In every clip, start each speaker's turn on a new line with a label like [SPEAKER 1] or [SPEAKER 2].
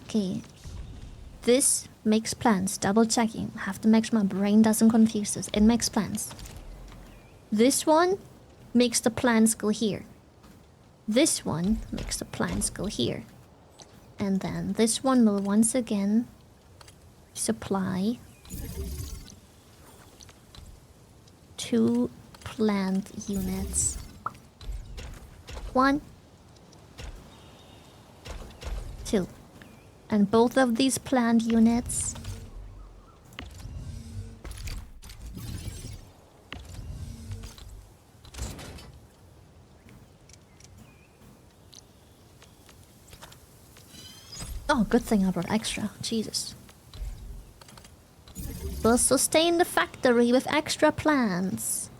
[SPEAKER 1] Okay. This makes plans. Double checking. Have to make sure my brain doesn't confuse this. It makes plans. This one makes the plans go here. This one makes the plans go here. And then this one will once again supply 2 plant units. 1, 2. And both of these plant units oh, good thing I brought extra. Jesus. We'll sustain the factory with extra plants.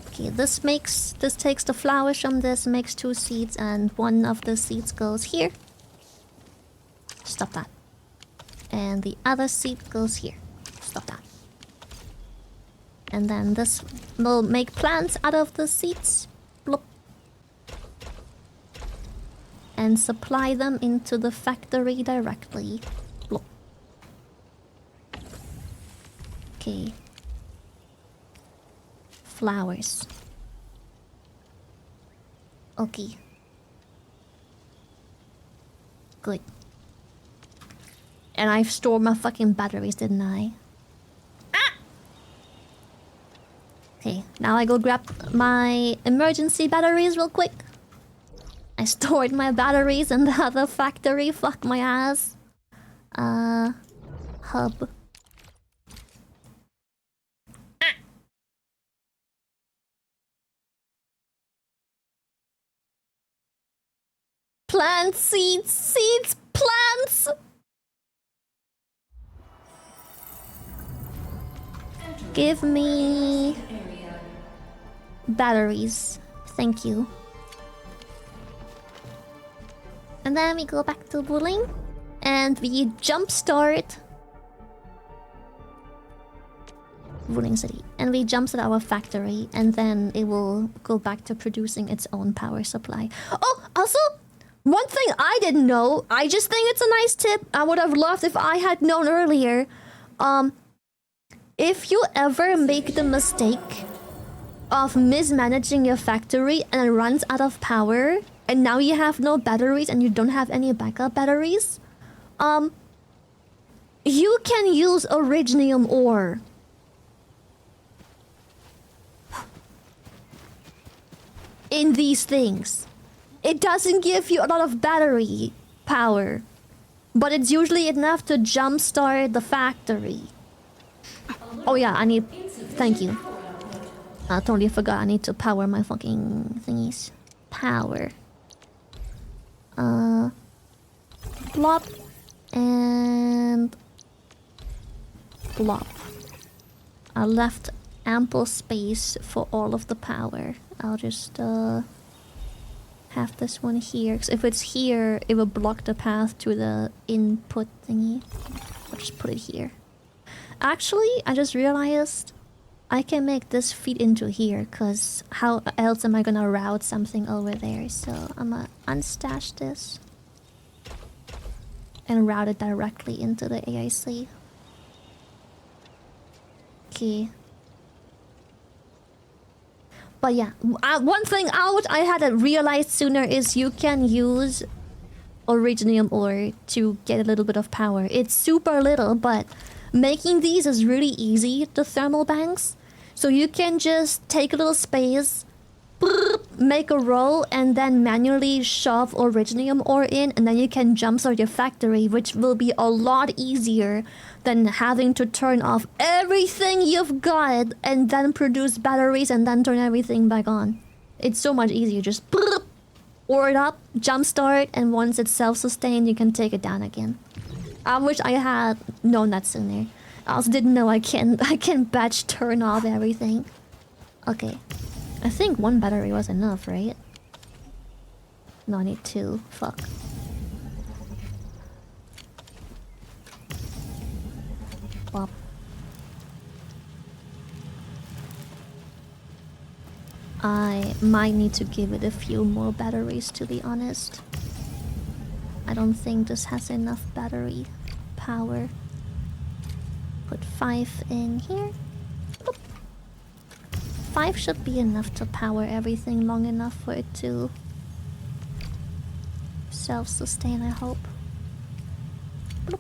[SPEAKER 1] Okay, this takes the flowers from this, makes 2 seeds, and one of the seeds goes here. Stop that. And the other seed goes here. Stop that. And then this will make plants out of the seeds. Bloop. And supply them into the factory directly. Bloop. Okay. Flowers. Okay. Good. And I've stored my fucking batteries, didn't I? Ah! Okay, now I go grab my emergency batteries real quick. I stored my batteries in the other factory. Fuck my ass. Hub. Ah! Plant seeds, seeds, plants! Give me batteries. Thank you. And then we go back to Wuling. And we jumpstart Wuling City. And we jumpstart our factory. And then it will go back to producing its own power supply. Oh, also, one thing I didn't know. I just think it's a nice tip. I would have loved if I had known earlier. If you ever make the mistake of mismanaging your factory and it runs out of power, and now you have no batteries and you don't have any backup batteries, you can use originium ore. In these things. It doesn't give you a lot of battery power, but it's usually enough to jumpstart the factory. Oh yeah, I need... Thank you. I totally forgot I need to power my fucking thingies. Power. Blop. And... Blop. I left ample space for all of the power. I'll just, have this one here. Because if it's here, it will block the path to the input thingy. I'll just put it here. Actually, I just realized I can make this feed into here, because how else am I gonna route something over there? So I'm gonna unstash this and route it directly into the AIC. Okay. But yeah, one thing I hadn't realized sooner is you can use originium ore to get a little bit of power. It's super little, but making these is really easy, the thermal banks. So you can just take a little space, make a row, and then manually shove originium ore in, and then you can jumpstart your factory, which will be a lot easier than having to turn off everything you've got and then produce batteries and then turn everything back on. It's so much easier. Just ore it up, jumpstart, and once it's self-sustained, you can take it down again. I wish I had known that sooner. I also didn't know I can batch turn off everything. Okay. I think 1 battery was enough, right? No, I need 2. Fuck. Plop. I might need to give it a few more batteries, to be honest. I don't think this has enough battery power. Put 5 in here. Boop. 5 should be enough to power everything long enough for it to self-sustain, I hope. Bloop.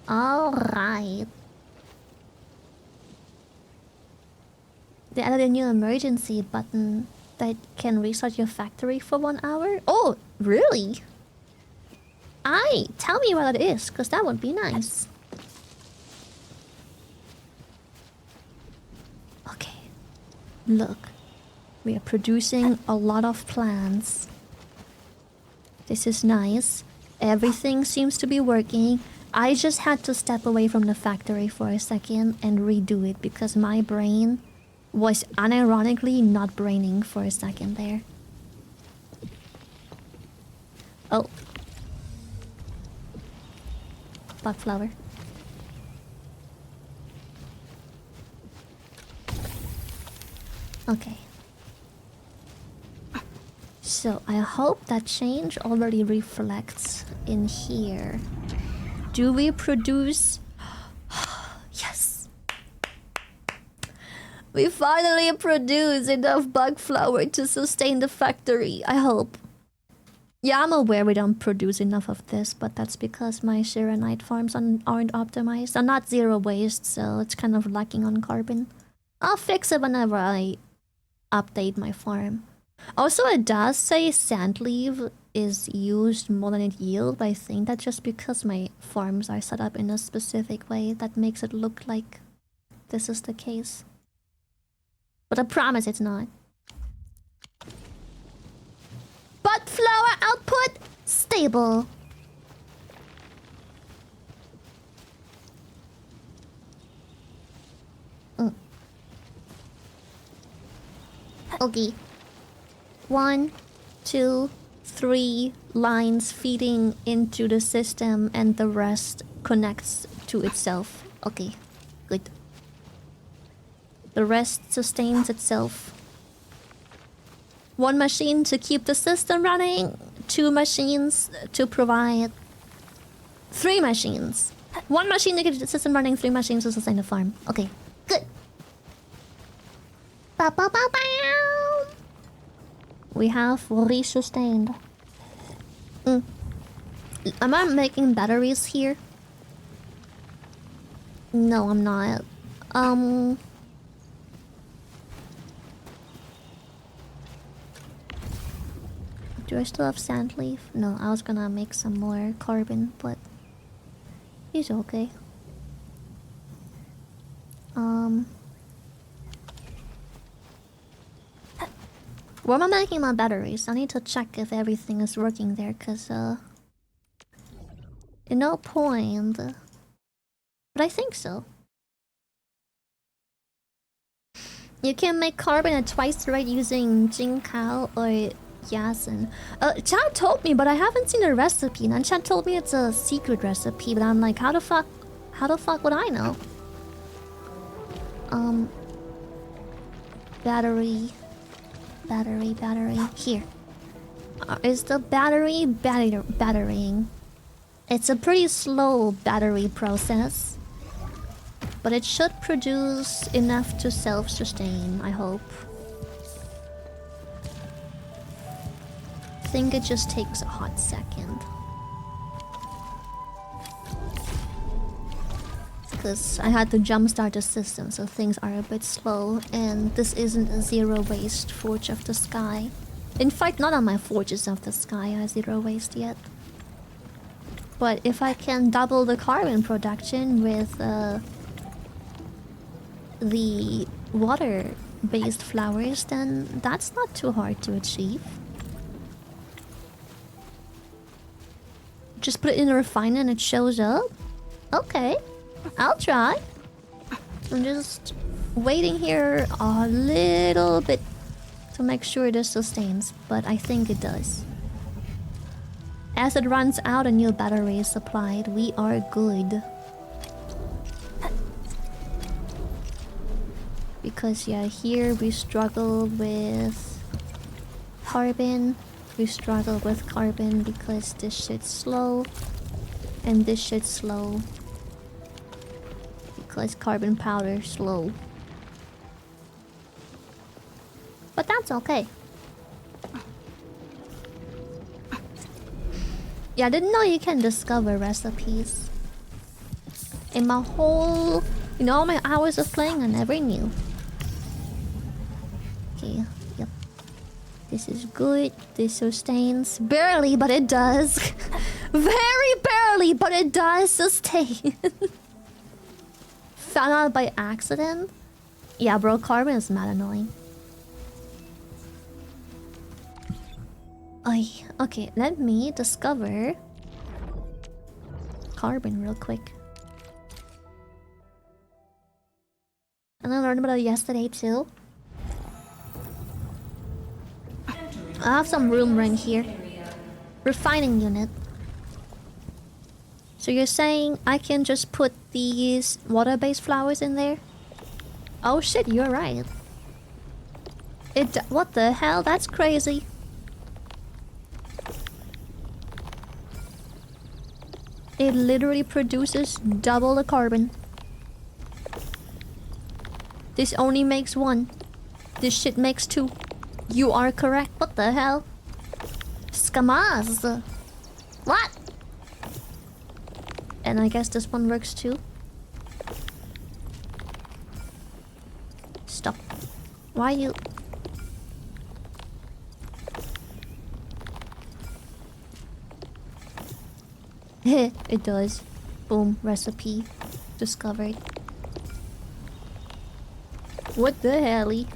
[SPEAKER 1] Alright. They added a new emergency button that can restart your factory for 1 hour. Oh, really? Tell me what it is, because that would be nice. Okay. Look. We are producing a lot of plants. This is nice. Everything seems to be working. I just had to step away from the factory for a second and redo it because my brain was unironically not braining for a second there. Oh. Bug flower. Okay. So I hope that change already reflects in here. Do we produce... Yes! We finally produce enough bug flower to sustain the factory, I hope. Yeah, I'm aware we don't produce enough of this, but that's because my Shiranite farms aren't optimized. I'm not zero waste, so it's kind of lacking on carbon. I'll fix it whenever I update my farm. Also, it does say sand leaf is used more than it yields, but I think that's just because my farms are set up in a specific way that makes it look like this is the case. But I promise it's not. Bud flower output stable. Okay. 1, 2, 3 lines feeding into the system and the rest connects to itself. Okay, good. The rest sustains itself. 1 machine to keep the system running, 2 machines to provide... 3 machines. 1 machine to keep the system running, 3 machines to sustain the farm. Okay, good. Bow, bow, bow, bow. We have resustained. Am I making batteries here? No, I'm not. Do I still have sand leaf? No, I was gonna make some more carbon, but he's okay. Where am I making my batteries? I need to check if everything is working there, cause no point. But I think so. You can make carbon at twice the rate using Jinkao or Yasin. Chad told me, but I haven't seen a recipe. And Chad told me it's a secret recipe, but I'm like, how the fuck would I know? Battery. Here. Is the batterying? It's a pretty slow battery process. But it should produce enough to self-sustain, I hope. I think it just takes a hot second. Because I had to jumpstart the system, so things are a bit slow. And this isn't a zero waste Forge of the Sky. In fact, none of my Forges of the Sky are zero waste yet. But if I can double the carbon production with the water-based flowers, then that's not too hard to achieve. Just put it in a refiner and it shows up? Okay, I'll try. I'm just waiting here a little bit to make sure this sustains, but I think it does. As it runs out, a new battery is supplied. We are good. Because yeah, here we struggle with carbon. We struggle with carbon because this shit's slow. And this shit's slow. Because carbon powder's slow. But that's okay. Yeah, I didn't know you can discover recipes. In my whole... In all my hours of playing, I never knew. Okay, yep. This is good. This sustains. Barely, but it does. Very barely, but it does sustain. Found out by accident? Yeah, bro, carbon is mad annoying. Okay, let me discover carbon real quick. And I learned about it yesterday too. I have some room right here. Refining unit. So you're saying I can just put these water-based flowers in there? Oh shit, you're right. What the hell? That's crazy. It literally produces double the carbon. This only makes one. This shit makes two. You are correct. What the hell? Skamaz. What? And I guess this one works too. Stop. Why you... It does. Boom. Recipe. Discovered. What the helly?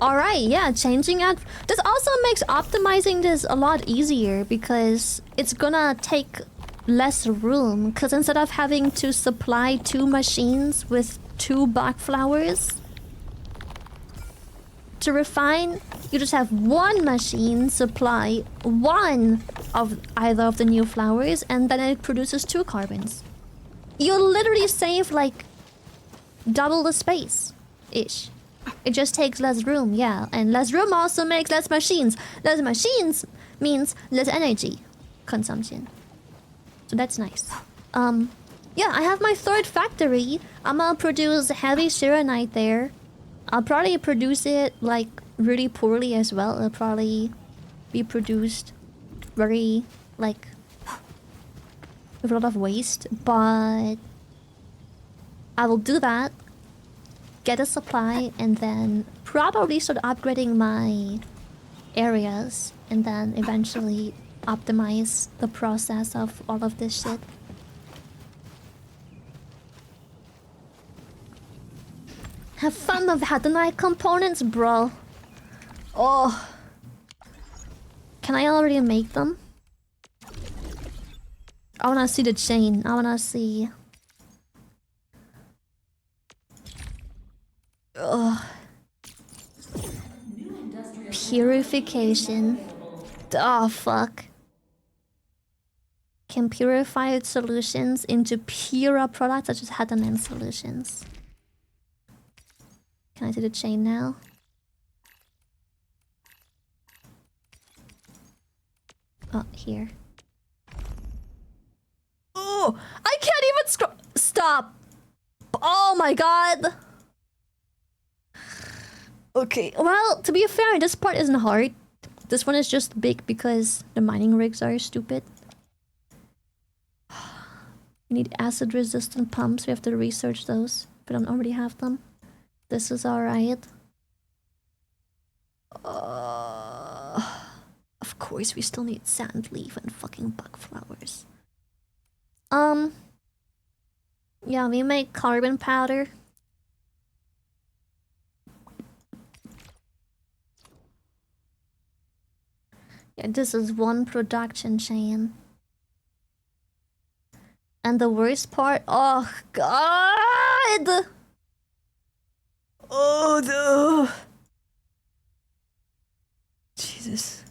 [SPEAKER 1] Alright, yeah, changing out... This also makes optimizing this a lot easier because it's gonna take less room. Because instead of having to supply 2 machines with 2 black flowers to refine, you just have 1 machine supply 1 of either of the new flowers and then it produces 2 carbons. You'll literally save like double the space-ish. It just takes less room, yeah. And less room also makes less machines. Less machines means less energy consumption. So that's nice. Yeah, I have my 3rd factory. I'm gonna produce heavy Shiranite there. I'll probably produce it like really poorly as well. It'll probably be produced very like with a lot of waste, but I will do that, get a supply, and then probably start upgrading my areas, and then eventually optimize the process of all of this shit. Have fun with Hadanite components, bro. Oh. Can I already make them? I wanna see the chain. I wanna see... Ugh. Purification. Oh, fuck. Can purified solutions into purer products such as Hadanite solutions. Can I see the chain now? Oh, here. Oh, I can't even scroll. Stop. Oh my god. Okay, well, to be fair, this part isn't hard. This one is just big because the mining rigs are stupid. We need acid-resistant pumps. We have to research those. But I don't already have them. This is alright. Of course, we still need sand leaf and fucking bug flowers. Yeah, we make carbon powder. Yeah, this is one production chain. And the worst part... Oh, God! Oh, no! Jesus.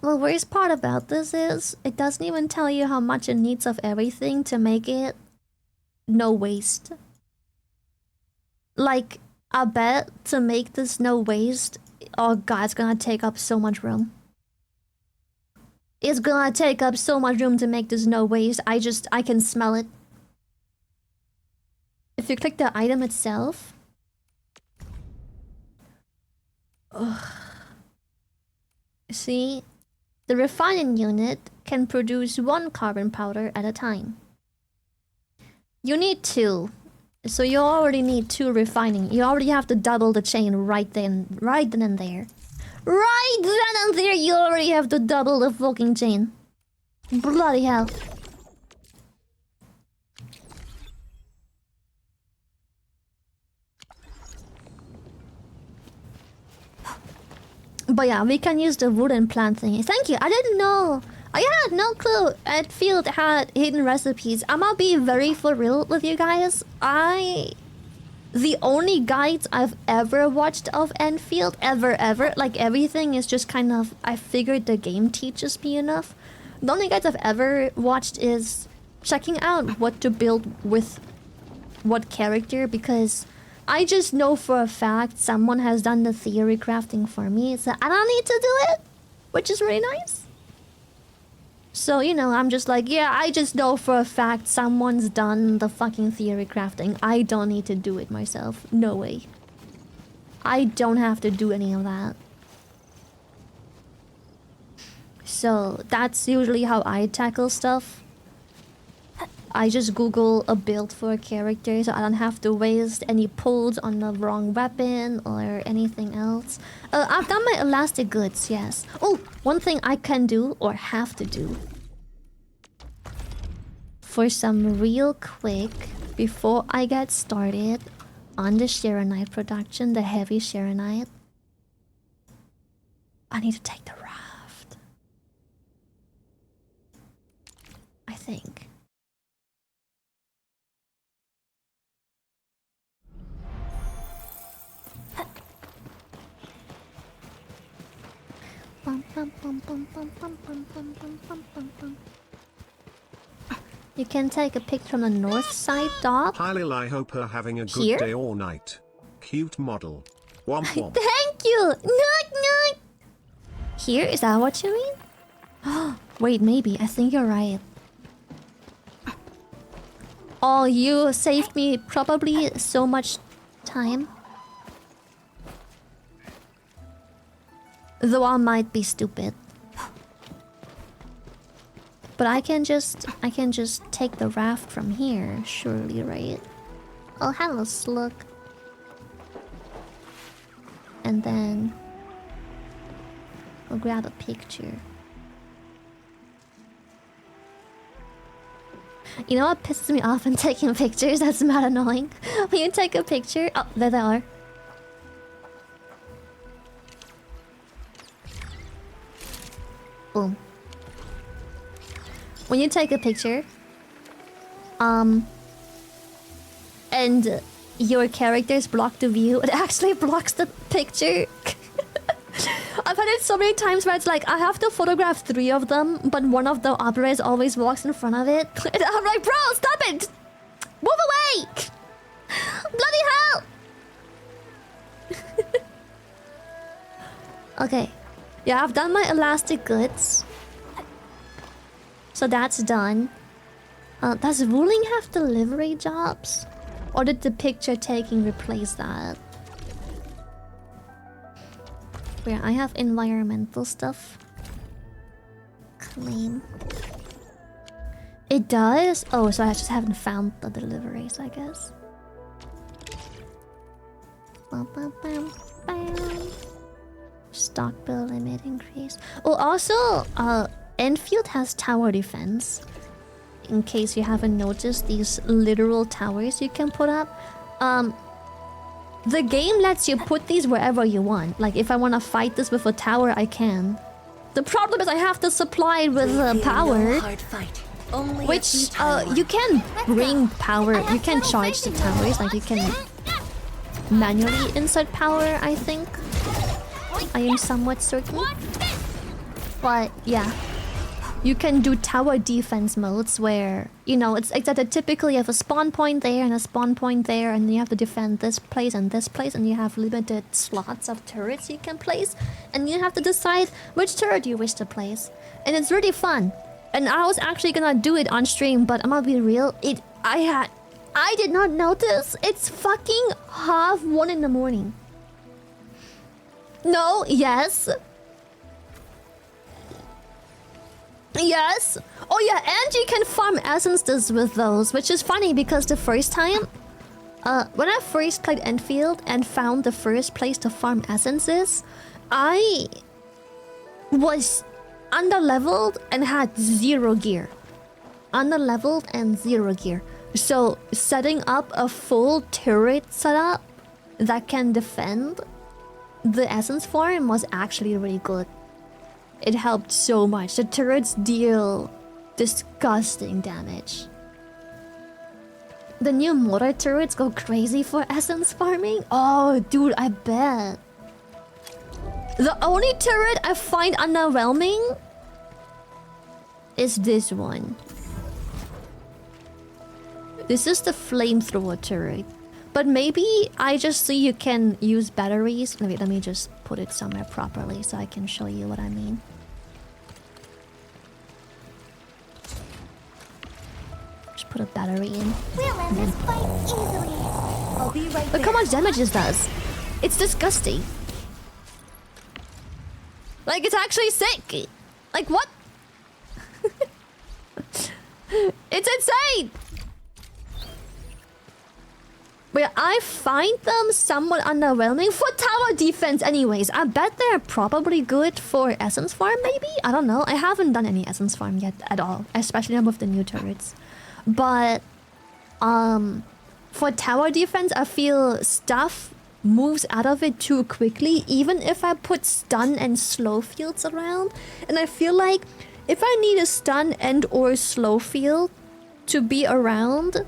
[SPEAKER 1] The worst part about this is, it doesn't even tell you how much it needs of everything to make it no waste. Like, I bet to make this no waste. Oh god, it's gonna take up so much room. It's gonna take up so much room to make this no waste. I can smell it. If you click the item itself. Ugh. See? The refining unit can produce 1 carbon powder at a time. You need 2. So you already need 2 refining. You already have to double the chain right then and there. Right then and there, you already have to double the fucking chain. Bloody hell. But yeah, we can use the wooden plant thingy. Thank you, I didn't know. I had no clue Enfield had hidden recipes. I'm gonna be very for real with you guys. The only guides I've ever watched of Enfield, ever, like everything is just kind of... I figured the game teaches me enough. The only guides I've ever watched is checking out what to build with what character, because I just know for a fact someone has done the theory crafting for me, so I don't need to do it, which is really nice. So, you know, I'm just like, yeah, I just know for a fact someone's done the fucking theory crafting. I don't need to do it myself. No way. I don't have to do any of that. So, that's usually how I tackle stuff. I just Google a build for a character so I don't have to waste any pulls on the wrong weapon or anything else. I've done my elastic goods, yes. Oh, one thing I can do or have to do. For some real quick, before I get started on the Sharonite production, the heavy Sharonite, I need to take the raft. I think. You can take a pic from the north side, dog.
[SPEAKER 2] Shylily, I hope her having a good day or night. Cute model. Womp womp.
[SPEAKER 1] Thank you. Knock. Here, is that what you mean? Wait, maybe. I think you're right. Oh, you saved me probably so much time. Though I might be stupid. But I can just take the raft from here, surely, right? Oh, hello, Slug. And then we'll grab a picture. You know what pisses me off in taking pictures? That's mad annoying. When you take a picture... Oh, there they are. Boom. When you take a picture, and your characters block the view, it actually blocks the picture. I've had it so many times where it's like, I have to photograph 3 of them, but one of the operators always walks in front of it. And I'm like, bro, stop it! Move away! Bloody hell! Okay. Yeah, I've done my elastic goods. So that's done. Does ruling have delivery jobs? Or did the picture taking replace that? Where I have environmental stuff. Claim. It does? Oh, so I just haven't found the deliveries, I guess. Bum, bum, bum, bam. Stock bill limit increase. Oh, also, Enfield has tower defense. In case you haven't noticed, these literal towers you can put up. The game lets you put these wherever you want. Like, if I want to fight this with a tower, I can. The problem is I have to supply it with power. Which, you can bring power. You can charge the towers. Like, you can manually insert power, I think. I am somewhat certain. But, yeah. you can do tower defense modes where, you know, it's that typically you have a spawn point there and a spawn point there, and you have to defend this place, and you have limited slots of turrets you can place, and you have to decide which turret you wish to place. And it's really fun. And I was actually gonna do it on stream, but I'm gonna be real, I did not notice. It's fucking 1:30 in the morning. No, yes. Yes. Oh yeah, and you can farm essences with those, which is funny because the first time, when I first played Enfield and found the first place to farm essences, I was underleveled and had 0 gear. Underleveled and 0 gear. So setting up a full turret setup that can defend the essence farm was actually really good. It helped so much. The turrets deal disgusting damage. The new mortar turrets go crazy for essence farming. Oh, dude, I bet. The only turret I find underwhelming is this one. This is the flamethrower turret. But maybe I just see you can use batteries. Wait, let me just put it somewhere properly so I can show you what I mean. Just put a battery in.
[SPEAKER 3] We'll end this fight easily. I'll be right
[SPEAKER 1] Look how much damage this does. It's disgusting. Like, it's actually sick. Like, what? It's insane. But I find them somewhat underwhelming for tower defense anyways. I bet they're probably good for essence farm maybe? I don't know. I haven't done any essence farm yet at all. Especially with the new turrets. But for tower defense, I feel stuff moves out of it too quickly, even if I put stun and slow fields around. And I feel like if I need a stun and or slow field to be around,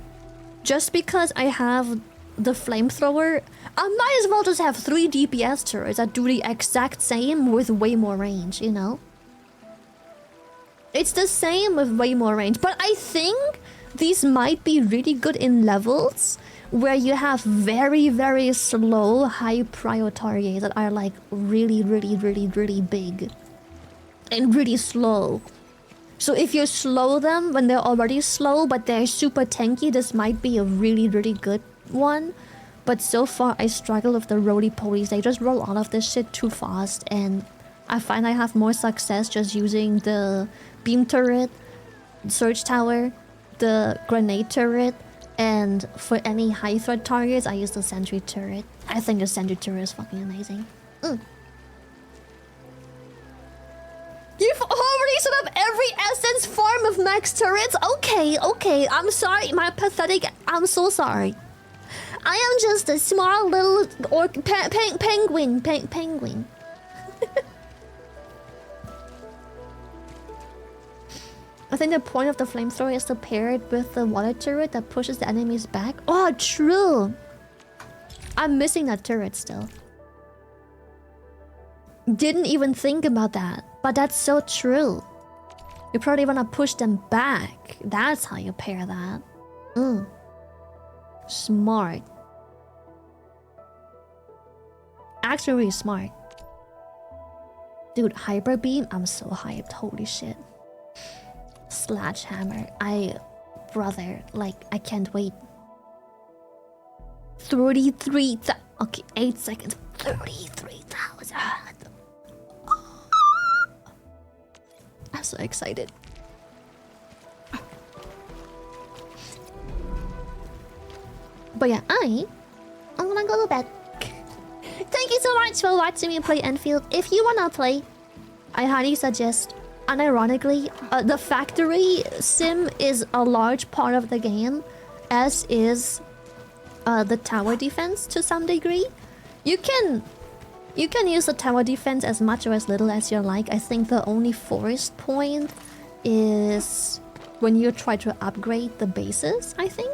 [SPEAKER 1] just because I have the flamethrower, I might as well just have 3 DPS turrets that do the exact same with way more range, you know? It's the same with way more range, but I think these might be really good in levels where you have very, very slow, high prio targets that are like really, really, really, really big. And really slow. So if you slow them when they're already slow, but they're super tanky, this might be a really, really good one. But so far, I struggle with the roly-polies. They just roll all of this shit too fast, and I find I have more success just using the beam turret, surge tower, the grenade turret, and for any high threat targets, I use the sentry turret. I think the sentry turret is fucking amazing. You've already set up every essence farm of max turrets? Okay, okay. I'm sorry, my pathetic... I'm so sorry. I am just a small little penguin. Penguin. I think the point of the flamethrower is to pair it with the water turret that pushes the enemies back. Oh, true. I'm missing that turret still. Didn't even think about that. But that's so true. You probably want to push them back. That's how you pair that. Smart. Actually really smart. Dude, Hyper Beam, I'm so hyped. Holy shit. Sledgehammer. Brother, like, I can't wait. 33,000. Okay, 8 seconds. 33,000. I'm so excited. But yeah, I'm gonna go to bed. Thank you so much for watching me play Enfield. If you wanna play, I highly suggest. Unironically, the factory sim is a large part of the game, as is the tower defense to some degree. You can use the tower defense as much or as little as you like. I think the only forced point is when you try to upgrade the bases, I think.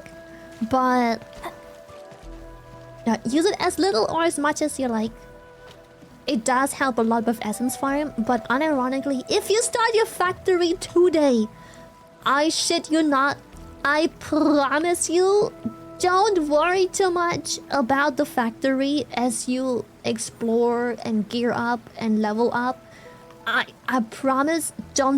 [SPEAKER 1] But yeah, use it as little or as much as you like. it does help a lot with essence farm, but unironically, if you start your factory today, I shit you not, I promise you, don't worry too much about the factory as you explore and gear up and level up. I promise, don't